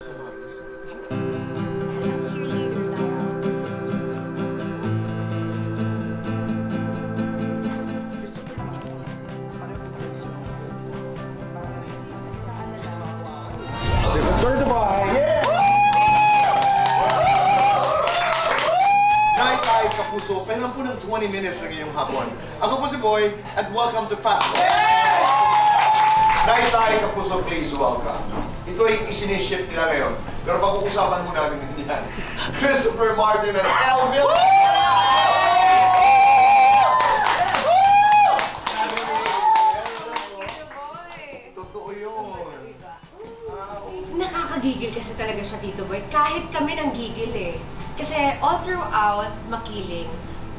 Start the bar! Yeah! Night-eye kapuso, pahingan po ng 20 minutes ng inyong hapon. Ako po si Boy, and welcome to Fast Food. Night-eye kapuso, please welcome. Ito ay isiniship nila ngayon, pero pag-uusapan mo namin din yan. Christopher Martin and Elvin! Nakakagigil kasi talaga siya, Tito Boy. Kahit kami nang gigil eh. Kasi all throughout Makiling,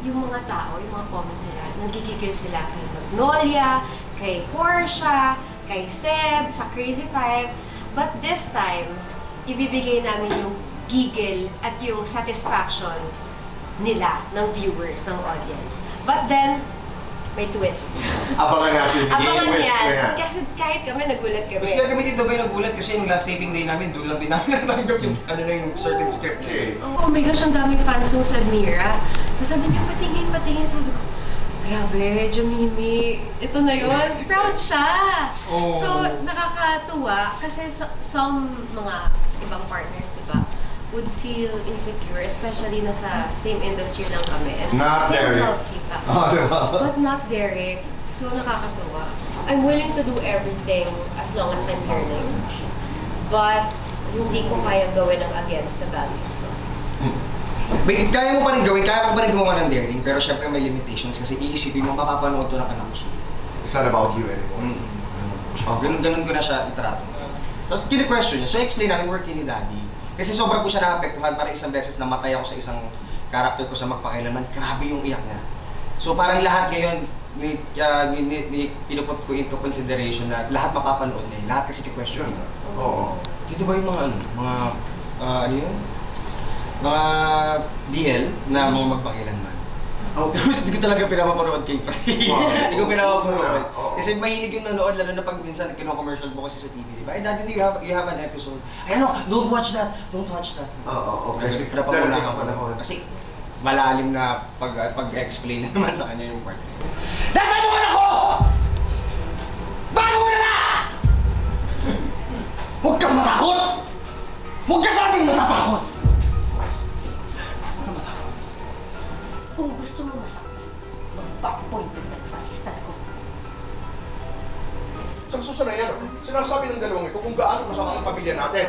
yung mga tao, yung mga comments nila, nanggigigil sila kay Magnolia, kay Portia, kay Seb, sa Crazy Five. But this time, ibibigay namin yung gigil at yung satisfaction nila, ng viewers, ng audience. But then, may twist. Abangan natin. Abangan yan. Kasi kahit kami, nagulat kami. Kasi kami Tito Boy nagulat kasi yung last taping day namin, doon lang din namin natanggap yung ano na yung certain script. Okay. Oh my gosh, ang daming fans nung sa Mira. Tapos sabi niya, patingin. Sabi ko, grabe, Jomimi, ito na yun. Proud siya. Oh. So, nakakatuwa kasi some mga ibang partners, diba, would feel insecure, especially na sa same industry lang kami. And Not same Derek. love kita. But not Derek. So, nakakatuwa. I'm willing to do everything as long as I'm learning. But, hindi ko kaya gawin ang against sa values ko. Wait, kaya mo pa rin gawin, kaya mo pa rin gumawa ng daring, pero syempre may limitations kasi iisipin mo mapapanood to ng anak ko. It's not about you anymore. Ganun ko na siya itrato. Tapos kini-question niya, so explain namin work ni Daddy. Kasi sobra po siya naapektuhan, para isang beses namatay ako sa isang character ko sa Magpakailanman, grabe yung iyak niya. So parang lahat ngayon, pinuput ko into consideration na lahat mapapanood niya, lahat kasi ki-question niya. Oo. Dito ba yung mga ano yun? Mga BL na mga Magpakailanman. Tapos hindi ko talaga pinapapanood kay Pray. Hindi ko pinapapanood. Kasi mahilig yung nanood, lalo na pag minsan kino-commercial mo kasi sa TV, di ba? Ay, Daddy, you have an episode. Ay, ano? Don't watch that! Don't watch that. Oo, okay. Pinapapunahan ko. Kasi malalim na pag-explain naman sa kanya yung part. Nasaan mo man ako? Bago mo na na! Huwag kang matakot! Huwag ka sabing matatakot! Kung gusto mo masaktan, mag-back-appointment ka sa assistant ko. Sa susunod na yan, sinasabi ng dalawang ito kung gaano kasama ang pamilya natin.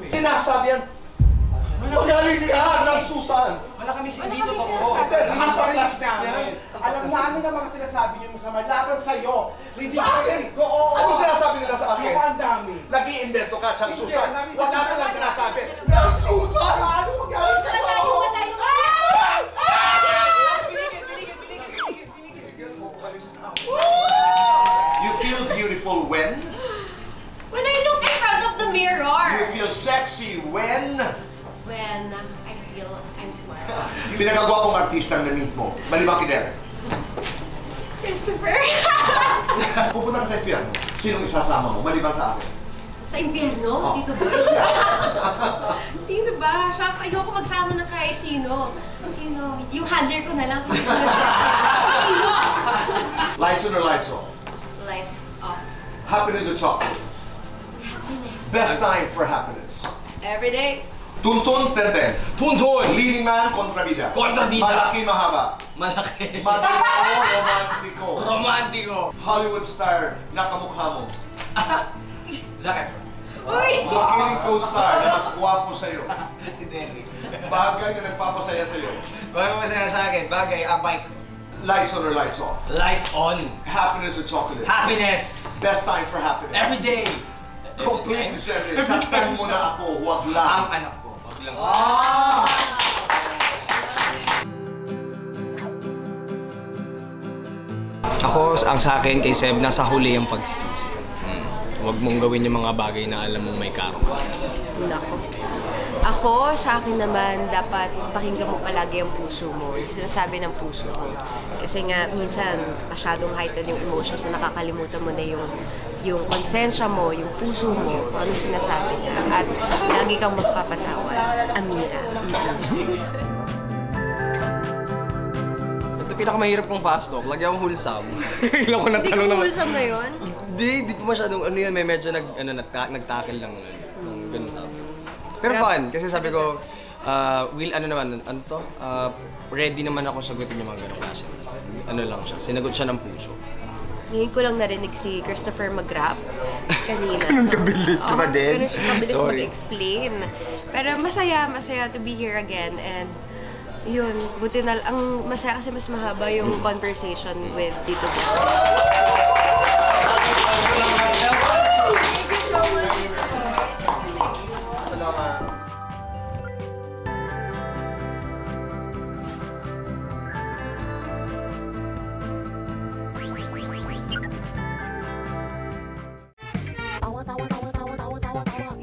Sinasabi yan, magaling ka ng Susan! Wala kami dito pa ko. Nakapaglas namin. Alam namin ang mga sinasabi niyo masama laban sa'yo. Sa akin? Ano sinasabi nila sa akin? Ang dami. Nag-iimbento ka, Chang Susan. Wala silang sinasabi. Chang Susan! Ano magaling ka ba? You feel beautiful when? When I look in front of the mirror. You feel sexy when? When I feel I'm smart. Pinakagwapong artistang na-meet mo, malibang kay Derek. Christopher! Pupunta ka sa impyerno, sinong isasama mo, maliban sa akin? Sa impyerno? Oh. Tito Boy? Sino ba? Shucks, ayoko magsama ng kahit sino. Sino? Yung handler ko na lang kasi sino-stress ka. Sino? Lights on or lights off? Lights off. Happiness or chocolate? Happiness. Best time for happiness. Every day. Tuntun, tenten. Tuntun! Leading man, kontrabida. Kontrabida. Malaki, mahaba. Malaki. Matino, romantiko. Romantiko. Hollywood star na kamukha mo. Zac Efron. Uy! Makiling co-star na mas gwapo sa'yo. Si Derek. Bagay na nagpapasaya sa'yo. Bagay masaya sa akin. Bagay, bike. Lights on or lights off? Lights on. Happiness or chocolate? Happiness. Best time for happiness. Every day. Complete sentence. Saktan mo na ako, wag lang. Ang anak ko. Wag lang siya. Ako, ang sa akin kay Seb, nasa huli ang pagsisisi. Huwag mong gawin yung mga bagay na alam mong may karma. Nako. Ako, Pero sa akin naman, dapat pakinggan mo palagi ang puso mo, yung sinasabi ng puso mo. Kasi nga, minsan, masyadong heightened yung emotions mo, nakakalimutan mo na yung konsensya mo, yung puso mo, kung ano sinasabi niya. At lagi kang magpapatawad. Amira. Ito pinakamahirap kong fast talk, lagi akong wholesome. Ilang ko natanong naman. Hindi ka wholesome na yun? Hindi pa masyadong ano yun, may medyo nagtakil lang ganun tao. Pero fun, kasi sabi ko, ready naman ako sagutin yung mga ganong klase. Ano lang siya, sinagot siya ng puso. Ngayon ko lang narinig si Christopher mag-rap kanina. Ganun kabilis, diba din? Ganun siya kabilis mag-explain. Pero masaya to be here again. And yun, buti na ang masaya kasi mas mahaba yung conversation with Tito Boy.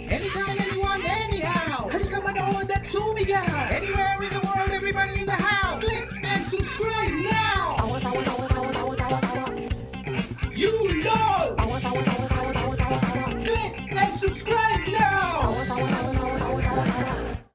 Anytime, anyone, anyhow. Halika manood at sumigaw. Anywhere in the world, everybody in the house. Click and subscribe now. You know.